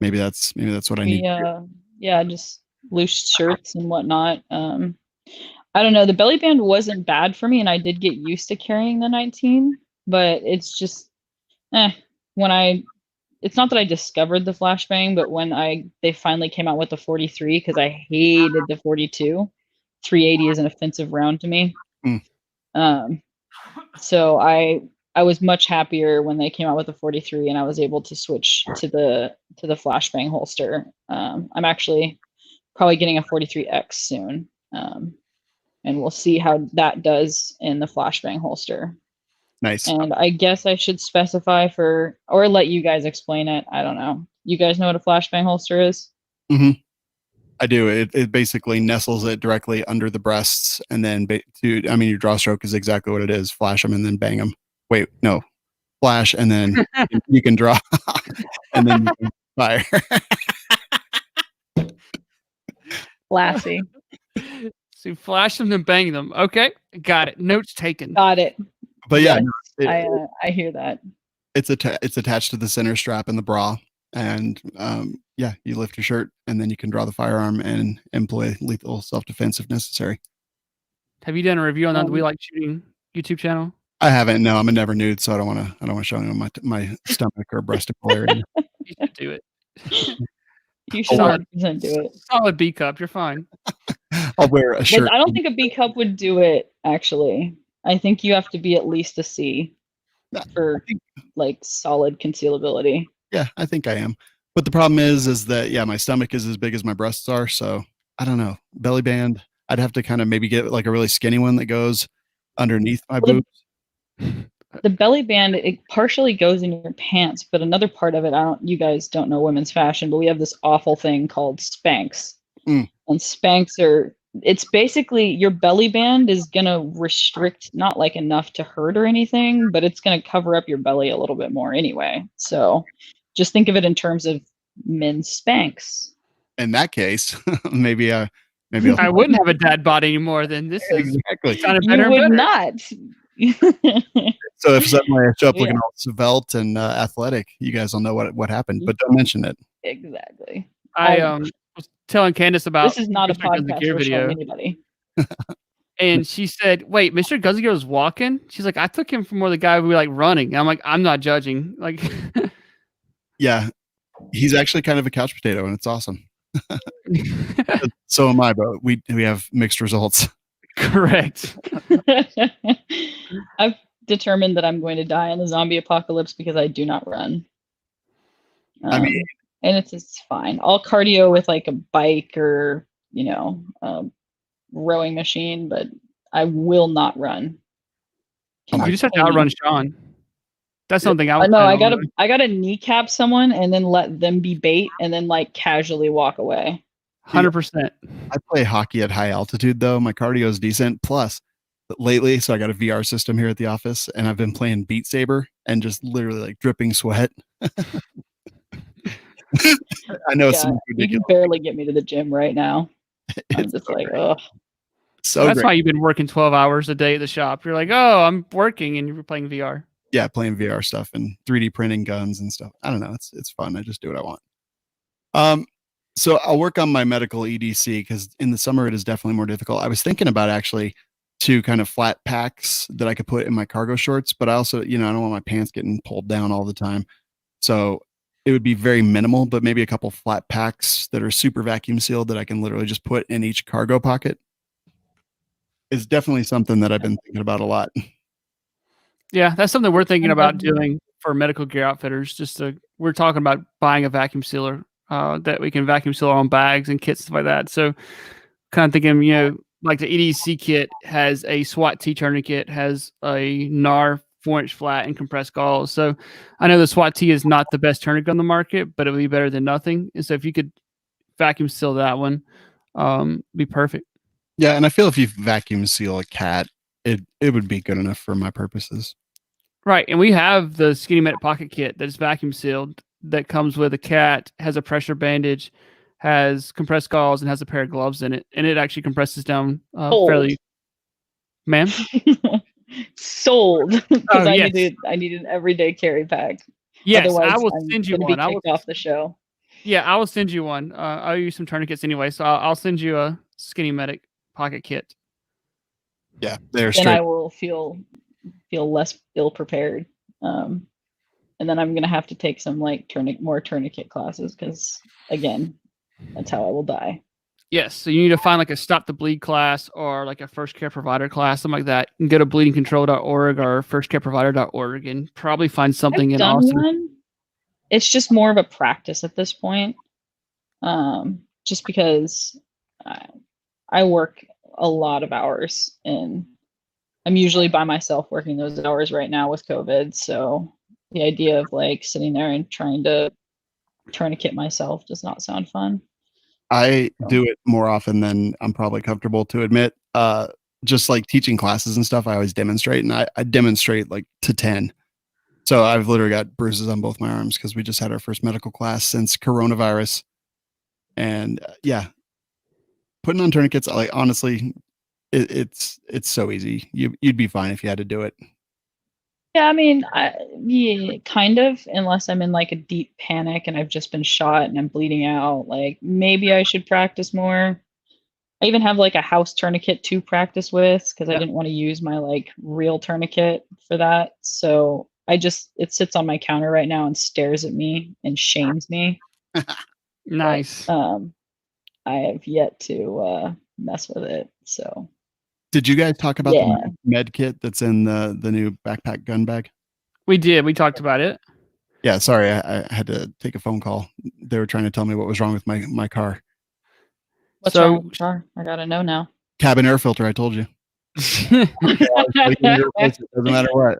Maybe that's what I need. Yeah, just loose shirts and whatnot. I don't know. The belly band wasn't bad for me, and I did get used to carrying the 19. But it's just, it's not that I discovered the flashbang, but when they finally came out with the 43, because I hated the 42. 380 is an offensive round to me. So I was much happier when they came out with the 43 and I was able to switch to the flashbang holster. I'm actually probably getting a 43X soon. And we'll see how that does in the flashbang holster. Nice. And I guess I should specify or let you guys explain it. I don't know. You guys know what a flashbang holster is? Mm-hmm. I do. It basically nestles it directly under the breasts, and then your draw stroke is exactly what it is. Flash them and then bang them. Wait, no, flash and then you can draw, and then you can fire. Classy. So you flash them and bang them. Okay, got it. Notes taken. Got it. But yeah, I hear that. It's attached to the center strap in the bra, and you lift your shirt, and then you can draw the firearm and employ lethal self-defense if necessary. Have you done a review on that We Like Shooting YouTube channel? I haven't. No, I'm a never nude, so I don't want to show anyone my stomach or breast area. You should do it. You should 100% do it. Solid B cup. You're fine. I'll wear a shirt. But I don't think a B cup would do it. Actually, I think you have to be at least a C for like solid concealability. Yeah, I think I am. But the problem is that my stomach is as big as my breasts are, so I don't know. Belly band, I'd have to kind of maybe get like a really skinny one that goes underneath my boobs. The belly band, it partially goes in your pants, but another part of it, you guys don't know women's fashion, but we have this awful thing called Spanx. And Spanx it's basically your belly band is going to restrict, not like enough to hurt or anything, but it's going to cover up your belly a little bit more anyway. So just think of it in terms of men's Spanx. In that case, maybe I wouldn't have a dad bod anymore. Then this is exactly kind of better. You would not. So if suddenly I show up looking all svelte and athletic, you guys will know what happened, but don't mention it. Exactly. I was telling Candace about this is not a podcast gear video. Anybody. And she said, "Wait, Mr. Gunsgear was walking." She's like, "I took him for more the guy we like running." I'm like, "I'm not judging." Like, yeah, he's actually kind of a couch potato, and it's awesome. So am I, but we have mixed results. Correct. I've determined that I'm going to die in the zombie apocalypse because I do not run. And it's fine. I'll cardio with like a bike or a rowing machine, but I will not run. You just have to outrun Sean. That's something I know. I gotta kneecap someone and then let them be bait and then like casually walk away. 100%. I play hockey at high altitude though. My cardio is decent. Plus, lately, so I got a VR system here at the office, and I've been playing Beat Saber and just literally like dripping sweat. I know you can barely get me to the gym right now. I'm just like, oh. So that's why you've been working 12 hours a day at the shop. You're like, oh, I'm working, and you're playing VR. Yeah, playing VR stuff and 3D printing guns and stuff. I don't know. It's fun. I just do what I want. So I'll work on my medical EDC because in the summer it is definitely more difficult. I was thinking about actually 2 kind of flat packs that I could put in my cargo shorts, but I also, I don't want my pants getting pulled down all the time. So it would be very minimal, but maybe a couple flat packs that are super vacuum sealed that I can literally just put in each cargo pocket is definitely something that I've been thinking about a lot. Yeah, that's something we're thinking about doing for medical gear outfitters. We're talking about buying a vacuum sealer that we can vacuum seal our own bags and kits, stuff like that. So kind of thinking, like the EDC kit has a SWAT T tourniquet, has a NAR 4-inch flat and compressed galls. So I know the SWAT T is not the best tourniquet on the market, but it would be better than nothing. And so if you could vacuum seal that one, be perfect. Yeah, and I feel if you vacuum seal a cat, it would be good enough for my purposes. Right, and we have the Skinny Medic pocket kit that is vacuum sealed that comes with a cat, has a pressure bandage, has compressed galls, and has a pair of gloves in it, and it actually compresses down fairly. Ma'am? Sold. Because I need an everyday carry pack. Yes, otherwise I will send you one. I will off the show. Yeah, I will send you one. I'll use some tourniquets anyway, so I'll send you a Skinny Medic pocket kit. Yeah, they're straight. And I will feel less ill prepared. And then I'm gonna have to take some like more tourniquet classes because again, that's how I will die. Yes, so you need to find like a stop the bleed class or like a first care provider class, something like that. You can go to bleedingcontrol.org or firstcareprovider.org and probably find something I've in done Austin. one. It's just more of a practice at this point. Just because I work a lot of hours and I'm usually by myself working those hours right now with COVID. So the idea of like sitting there and trying to tourniquet myself does not sound fun. I do it more often than I'm probably comfortable to admit. Just like teaching classes and stuff, I always demonstrate, and I demonstrate like to 10. So I've literally got bruises on both my arms because we just had our first medical class since coronavirus. And yeah, putting on tourniquets, like honestly, it's so easy. You'd be fine if you had to do it. Yeah, I mean, yeah, kind of, unless I'm in like a deep panic and I've just been shot and I'm bleeding out. Like maybe I should practice more. I even have like a house tourniquet to practice with because I didn't want to use my like real tourniquet for that. So it sits on my counter right now and stares at me and shames me. Nice. But, I have yet to mess with it. So did you guys talk about yeah. the med kit that's in the new backpack gun bag? We did. We talked about it. Yeah, sorry, I had to take a phone call. They were trying to tell me what was wrong with my car. What's wrong with the car? I gotta know now. Cabin air filter, I told you. It doesn't matter what.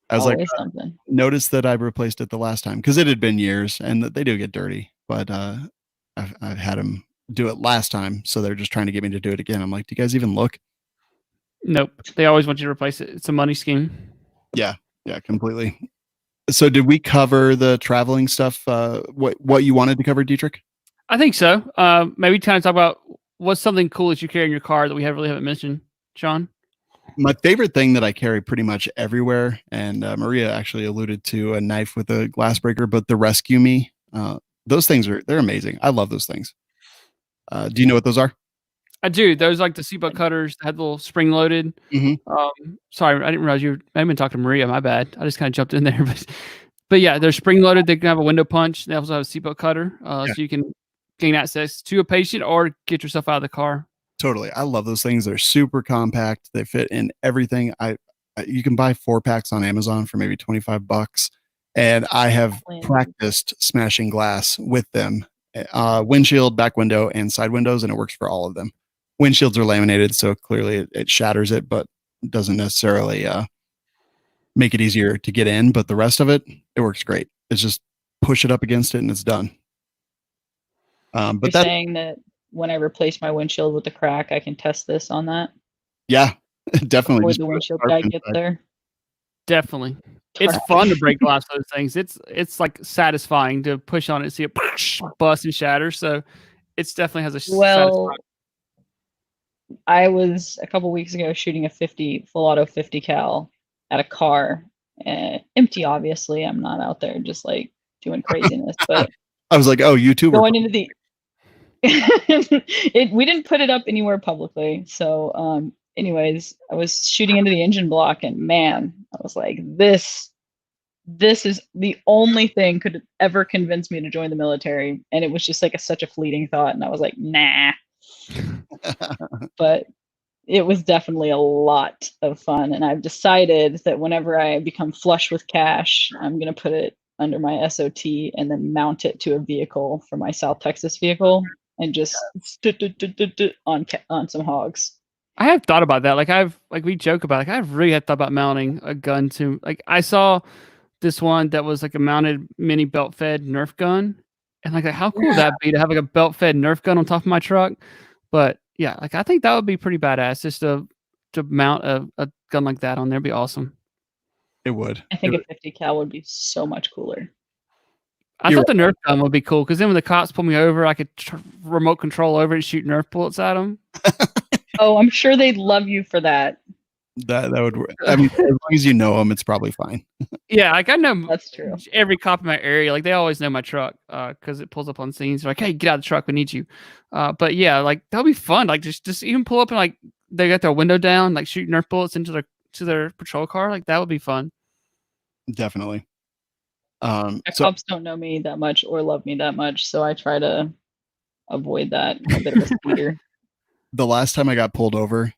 I was Always like, something. Notice that I replaced it the last time because it had been years and they do get dirty. But I've had them do it last time, so they're just trying to get me to do it again. I'm like, do you guys even look? Nope. They always want you to replace it. It's a money scheme. Yeah, completely. So did we cover the traveling stuff? What you wanted to cover, Dietrich? I think so. Maybe kind of talk about what's something cool that you carry in your car that we really haven't mentioned, Sean. My favorite thing that I carry pretty much everywhere, and Maria actually alluded to a knife with a glass breaker, but the Rescue Me, those things they're amazing. I love those things. Do you know what those are? I do. Those like the seatbelt cutters that had the little spring loaded. Mm-hmm. Sorry, I didn't realize I've been talking to Maria. My bad. I just kind of jumped in there, but yeah, they're spring loaded. They can have a window punch. They also have a seatbelt cutter, so you can gain access to a patient or get yourself out of the car. Totally. I love those things. They're super compact. They fit in everything. You can buy 4-packs on Amazon for maybe $25. And I have practiced smashing glass with them, windshield, back window, and side windows, and it works for all of them. Windshields are laminated, so clearly it shatters it, but doesn't necessarily make it easier to get in. But the rest of it, it works great. It's just push it up against it and it's done. But you're saying that when I replace my windshield with the crack, I can test this on that? Yeah, definitely. Before the windshield guy gets there. Definitely. It's fun to break glass those things. It's like satisfying to push on it and see it bust and shatter. So it's definitely has a satisfying. I was a couple weeks ago shooting a full auto 50 cal at a car, empty. Obviously, I'm not out there just like doing craziness, but I was like, oh, YouTuber. Going into the we didn't put it up anywhere publicly. So anyways, I was shooting into the engine block and man, I was like, this is the only thing could ever convince me to join the military. And it was just like such a fleeting thought. And I was like, nah. But it was definitely a lot of fun. And I've decided that whenever I become flush with cash, I'm going to put it under my SOT and then mount it to a vehicle for my South Texas vehicle and just on some hogs. I have thought about that. Like we joke about I really had thought about mounting a gun to I saw this one that was like a mounted mini belt fed Nerf gun. And like how cool would that be to have like a belt fed Nerf gun on top of my truck? But yeah, like I think that would be pretty badass just to mount a gun like that on there. It'd be awesome. It would. I think a 50 cal would be so much cooler. I thought the Nerf gun would be cool because then when the cops pull me over, I could remote control over it and shoot Nerf bullets at them. Oh, I'm sure they'd love you for that. That would work. I mean, as long as you know them, it's probably fine. Yeah, like I know that's true. Every cop in my area, like they always know my truck because it pulls up on scenes. They're like, hey, get out of the truck, we need you. But yeah, like that'll be fun. Like just even pull up and like they got their window down, like shoot Nerf bullets into their patrol car. Like that would be fun. Definitely. Cops don't know me that much or love me that much, so I try to avoid that. I'm a bit of a speeder. The last time I got pulled over,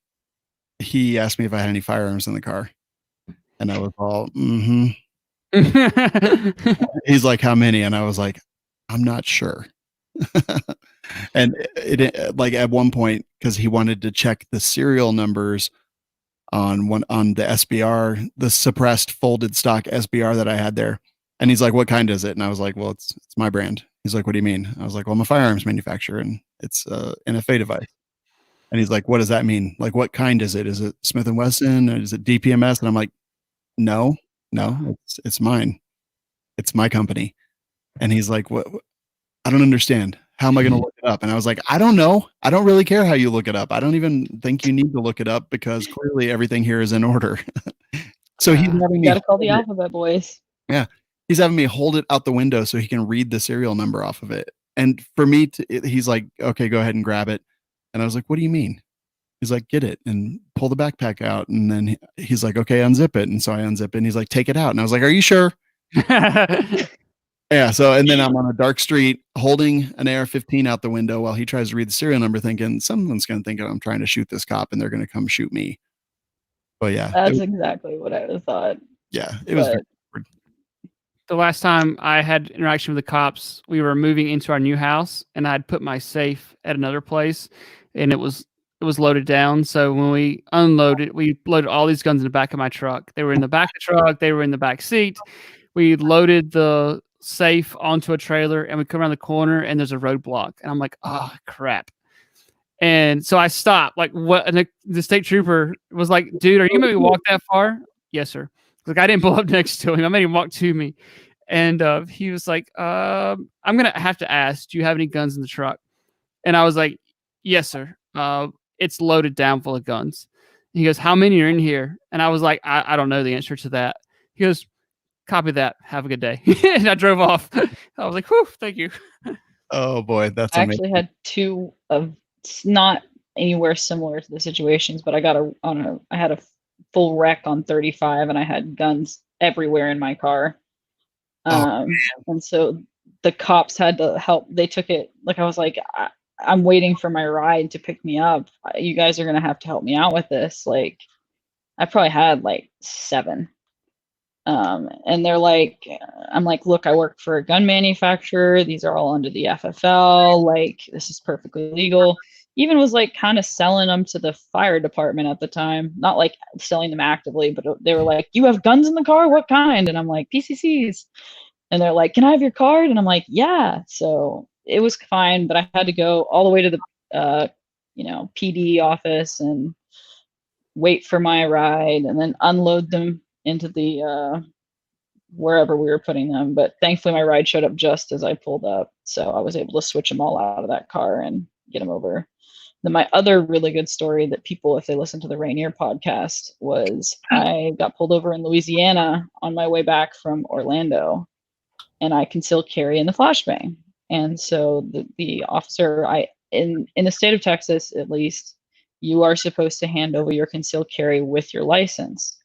he asked me if I had any firearms in the car. And I was all, He's like, how many? And I was like, I'm not sure. And it like at one point, because he wanted to check the serial numbers on the SBR, the suppressed folded stock SBR that I had there. And he's like, what kind is it? And I was like, well, it's my brand. He's like, what do you mean? I was like, well, I'm a firearms manufacturer and it's an NFA device. And he's like, what does that mean? Like, what kind is it? Is it Smith & Wesson? Or is it DPMS? And I'm like, no, it's mine. It's my company. And he's like, what? I don't understand. How am I going to look it up? And I was like, I don't know. I don't really care how you look it up. I don't even think you need to look it up because clearly everything here is in order. So he's having me gotta call the alphabet boys. Yeah. He's having me hold it out the window so he can read the serial number off of it. And for me, he's like, okay, go ahead and grab it. And I was like, what do you mean? He's like, get it and pull the backpack out. And then he's like, okay, unzip it. And so I unzip it and he's like, take it out. And I was like, are you sure? Yeah. So, and then I'm on a dark street holding an AR-15 out the window while he tries to read the serial number thinking someone's going to think I'm trying to shoot this cop and they're going to come shoot me. But yeah. That's exactly what I thought. Yeah. It was very awkward. The last time I had interaction with the cops, we were moving into our new house and I'd put my safe at another place and it was loaded down. So when we unloaded, we loaded all these guns in the back of my truck. They were in the back of the truck. They were in the back seat. We loaded the safe onto a trailer and we come around the corner and there's a roadblock. And I'm like, oh, crap. And so I stopped. Like, what? And the state trooper was like, dude, are you going to walk that far? Yes, sir. Like, I didn't pull up next to him. I made him walk to me. And he was like, I'm going to have to ask, do you have any guns in the truck? And I was like, yes, sir. It's loaded down full of guns. And he goes, how many are in here? And I was like, I don't know the answer to that. He goes, copy that. Have a good day. And I drove off. I was like, whew, thank you. Oh boy, that's I amazing. actually had two of not anywhere similar to the situations, but I had a full wreck on 35 and I had guns everywhere in my car. And so the cops had to help. They took it, like, I was like, I'm waiting for my ride to pick me up. You guys are going to have to help me out with this. Like, I probably had like 7. And they're like, I'm like, look, I work for a gun manufacturer. These are all under the FFL. Like, this is perfectly legal. Even was like kind of selling them to the fire department at the time. Not like selling them actively, but they were like, you have guns in the car? What kind? And I'm like, PCCs. And they're like, can I have your card? And I'm like, yeah. So it was fine, but I had to go all the way to the, PD office and wait for my ride and then unload them into the wherever we were putting them. But thankfully my ride showed up just as I pulled up, so I was able to switch them all out of that car and get them over. Then my other really good story that people, if they listen to the Rainier podcast, was I got pulled over in Louisiana on my way back from Orlando, and I concealed carry in the flashbang. And so the officer, in the state of Texas at least, you are supposed to hand over your concealed carry with your license.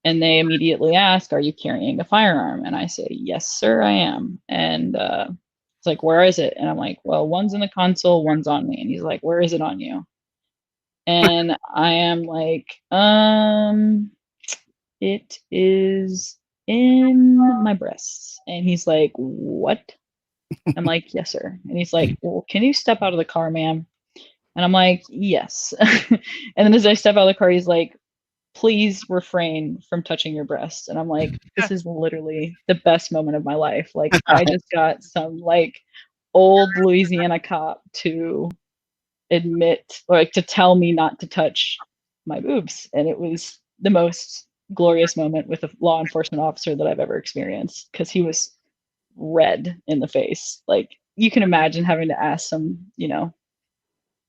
And they immediately ask, are you carrying a firearm? And I say, yes, sir, I am. And it's like, where is it? And I'm like, well, one's in the console, one's on me. And he's like, where is it on you? And I am like, it is in my breasts. And he's like, what? I'm like, yes, sir. And he's like, well, can you step out of the car, ma'am? And I'm like, yes. And then as I step out of the car, he's like, please refrain from touching your breasts. And I'm like, this is literally the best moment of my life. Like, I just got some like old Louisiana cop to admit, or like to tell me not to touch my boobs. And it was the most glorious moment with a law enforcement officer that I've ever experienced, because he was red in the face. Like, you can imagine having to ask some,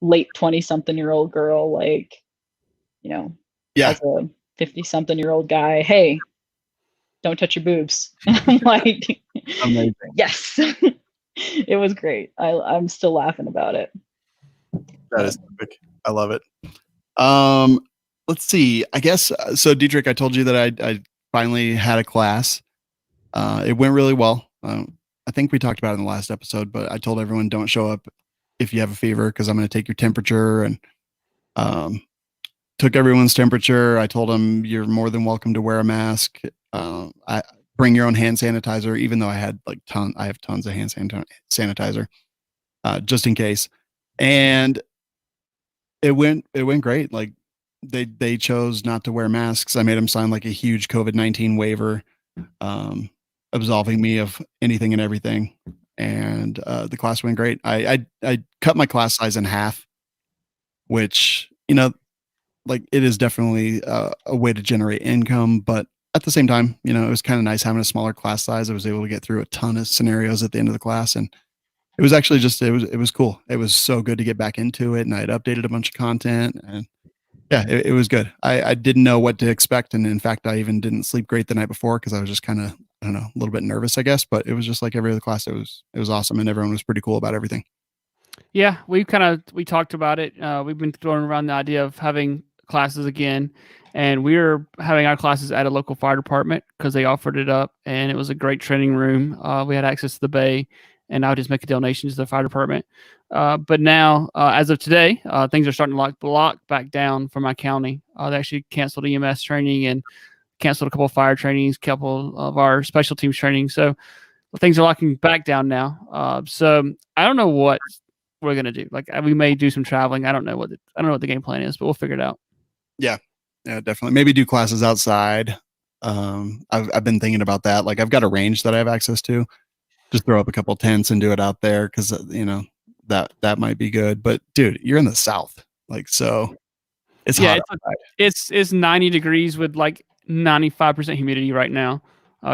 late 20-something-year-old girl, like, as a 50-something-year-old guy, hey, don't touch your boobs. And I'm like, amazing. Yes. It was great. I'm still laughing about it. That is epic. I love it. Let's see. I guess so. Dietrich, I told you that I finally had a class. It went really well. I think we talked about it in the last episode, but I told everyone don't show up if you have a fever, because I'm going to take your temperature. And took everyone's temperature. I told them you're more than welcome to wear a mask. I bring your own hand sanitizer, even though I have tons of hand sanitizer, just in case. And it went great. Like they chose not to wear masks. I made them sign like a huge COVID-19 waiver, absolving me of anything and everything. And the class went great. I cut my class size in half, which, like, it is definitely a way to generate income, but at the same time, it was kind of nice having a smaller class size. I was able to get through a ton of scenarios at the end of the class, and it was actually it was cool. It was so good to get back into it, and I had updated a bunch of content, and yeah, it was good. I didn't know what to expect, and in fact, I even didn't sleep great the night before because I was just kind of, I don't know, a little bit nervous, I guess. But it was just like every other class. It was awesome, and everyone was pretty cool about everything. Yeah, we talked about it. We've been throwing around the idea of having classes again, and we're having our classes at a local fire department because they offered it up, and it was a great training room. We had access to the bay, and I would just make a donation to the fire department. But now, as of today, things are starting to lock back down for my county. They actually canceled EMS training and canceled a couple of fire trainings, a couple of our special teams training. So things are locking back down now. So I don't know what we're gonna do. Like, we may do some traveling. I don't know what the game plan is, but we'll figure it out. Yeah, definitely. Maybe do classes outside. I've been thinking about that. Like, I've got a range that I have access to. Just throw up a couple tents and do it out there because that might be good. But dude, you're in the South, like, so it's hot outside. It's 90 degrees with like 95% humidity right now,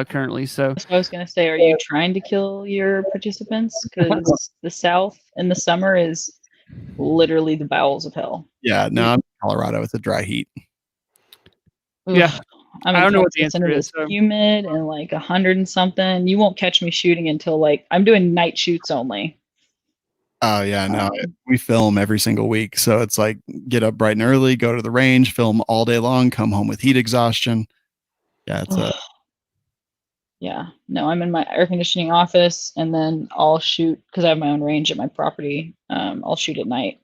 currently. So I was going to say, are you trying to kill your participants? Because the South in the summer is literally the bowels of hell. Yeah, no, I'm in Colorado. It's a dry heat. Oof. Yeah. I don't know what the answer is. So. Humid and like 100 and something. You won't catch me shooting until like I'm doing night shoots only. Oh yeah, no, we film every single week, so it's like get up bright and early, go to the range, film all day long, come home with heat exhaustion. Yeah, it's yeah, no, I'm in my air conditioning office, and then I'll shoot because I have my own range at my property. I'll shoot at night.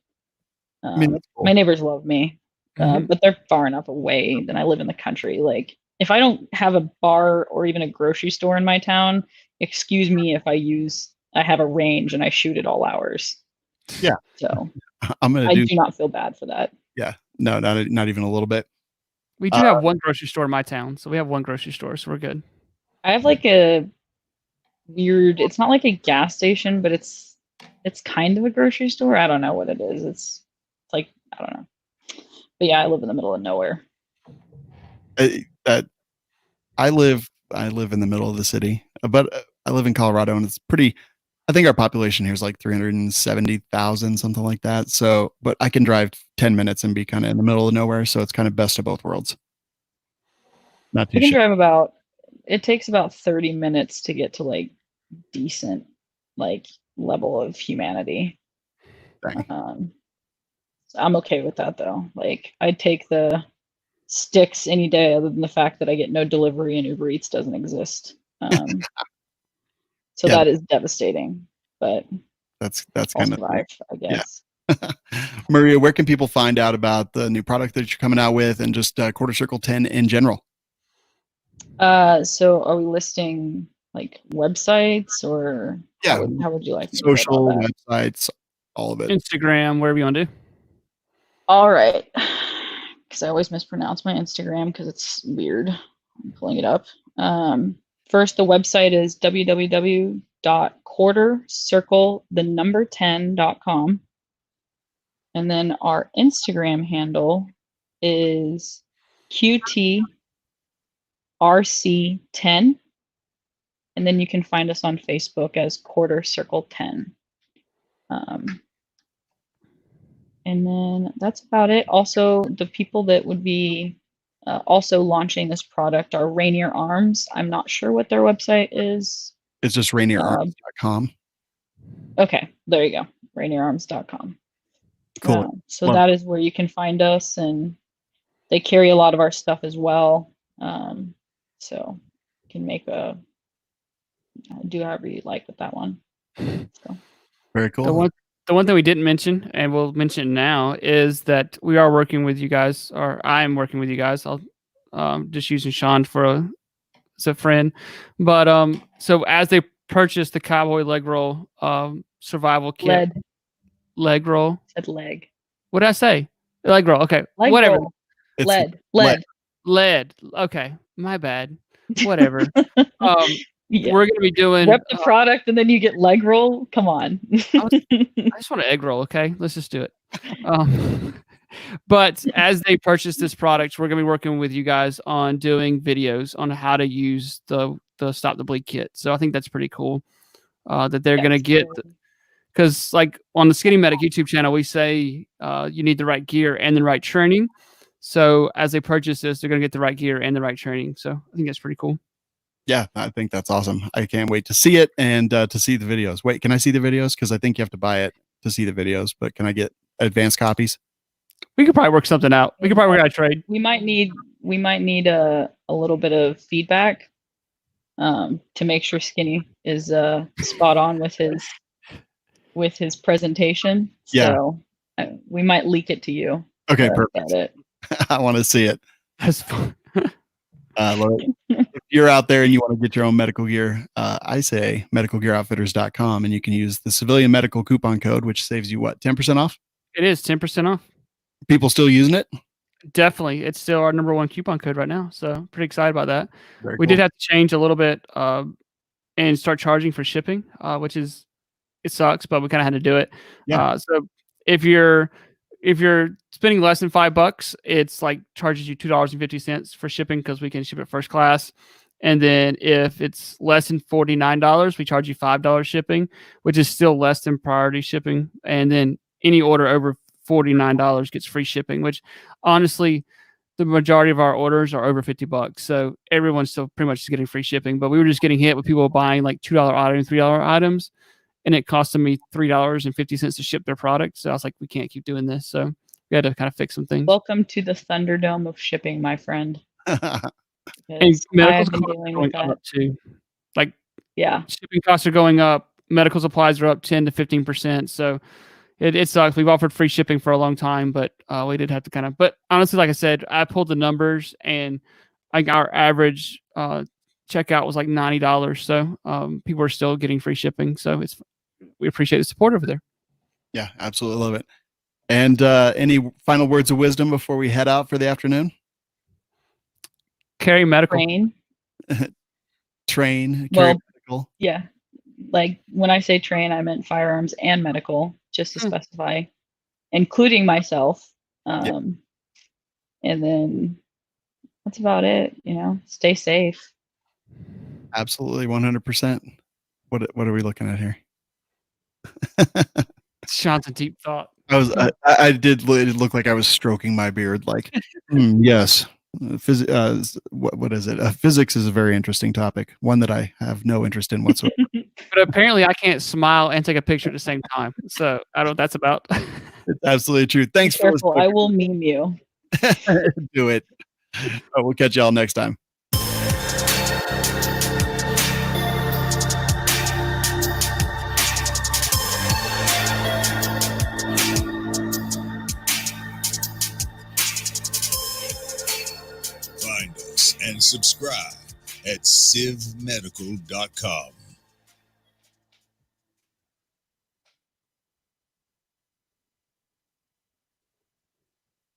I mean, that's cool. My neighbors love me, but they're far enough away that I live in the country. Like, if I don't have a bar or even a grocery store in my town, excuse me if I have a range and I shoot at all hours. Yeah. So I do not feel bad for that. Yeah. No, not even a little bit. We do have one grocery store in my town, so we have one grocery store, so we're good. I have like a weird, it's not like a gas station, but it's kind of a grocery store. I don't know what it is. It's like, I don't know. But yeah, I live in the middle of nowhere. I live in the middle of the city, but I live in Colorado, and it's pretty. I think our population here is like 370,000, something like that. So, but I can drive 10 minutes and be kind of in the middle of nowhere. So it's kind of best of both worlds. Not too. I can drive it takes about 30 minutes to get to like decent, like, level of humanity. So I'm okay with that though. Like, I'd take the sticks any day, other than the fact that I get no delivery and Uber Eats doesn't exist. So that is devastating, but that's I'll survive, I guess. Yeah. Maria, where can people find out about the new product that you're coming out with, and just Quarter Circle 10 in general? So are we listing like websites, or how would you like me social to websites, all of it? Instagram, wherever you want to do. All right, because I always mispronounce my Instagram because it's weird. I'm pulling it up. First, the website is www.quartercircle10.com. And then our Instagram handle is QTRC10. And then you can find us on Facebook as Quarter Circle 10. And then that's about it. Also, the people that would be also launching this product are Rainier Arms. I'm not sure what their website is. It's just rainierarms.com. Okay, there you go. rainierarms.com. Cool. So that is where you can find us, and they carry a lot of our stuff as well. So you can do however you like with that one. So. Very cool. the one thing we didn't mention, and we'll mention now, is that we are working with you guys, or I am working with you guys. I'll just using Sean as a friend, but so as they purchase the Cowboy Allegro survival kit, leg roll. Said leg. What did I say? Leg roll. Okay, Leg whatever. roll. Lead. Okay, my bad. Whatever. Yeah. We're gonna be doing rep the product and then you get leg roll. Come on. I just want an egg roll. Okay, let's just do it. But as they purchase this product, we're gonna be working with you guys on doing videos on how to use the Stop the Bleed kit. So I think that's pretty cool that they're gonna get. Because like on the Skinny Medic YouTube channel, we say you need the right gear and the right training. So as they purchase this, they're going to get the right gear and the right training. So I think that's pretty cool. Yeah, I think that's awesome. I can't wait to see it and to see the videos. Wait, can I see the videos? Because I think you have to buy it to see the videos, but can I get advanced copies? We could probably work something out. We could probably work out a trade. We might need a little bit of feedback to make sure Skinny is spot on with his presentation. Yeah. So we might leak it to you. Okay, perfect. I want to see it. That's fun. If you're out there and you want to get your own medical gear, I say medicalgearoutfitters.com, and you can use the civilian medical coupon code, which saves you what, 10% off? It is 10% off. People still using it? Definitely. It's still our #1 coupon code right now. So pretty excited about that. Very we cool. did have to change a little bit and start charging for shipping, which is, it sucks, but we kind of had to do it. Yeah. So if you're spending less than $5, it's like charges you $2.50 for shipping because we can ship it first class. And then if it's less than $49, we charge you $5 shipping, which is still less than priority shipping. And then any order over $49 gets free shipping, which honestly, the majority of our orders are over $50. So everyone's still pretty much getting free shipping. But we were just getting hit with people buying like $2 items, $3 items. And it costed me $3.50 to ship their product. So I was like, we can't keep doing this. So we had to kind of fix some things. Welcome to the Thunderdome of shipping, my friend. And medical costs are going up too. Like, yeah, shipping costs are going up. Medical supplies are up 10 to 15%. So it sucks. We've offered free shipping for a long time, but we did have to kind of. But honestly, like I said, I pulled the numbers, and like our average checkout was like $90. So people are still getting free shipping. So we appreciate the support over there. Yeah, absolutely love it. And any final words of wisdom before we head out for the afternoon? Carry medical. Carry medical. Yeah. Like when I say train, I meant firearms and medical, just to specify, including myself. And then that's about it. Stay safe. Absolutely, 100%. What are we looking at here? Sean's a deep thought. I did. It looked like I was stroking my beard. Like, yes. What is it? Physics is a very interesting topic, one that I have no interest in whatsoever. But apparently, I can't smile and take a picture at the same time. So I don't know what that's about. It's absolutely true. Thanks for listening. I will meme you. Do it. We'll catch y'all next time. Find us and subscribe at civmedical.com.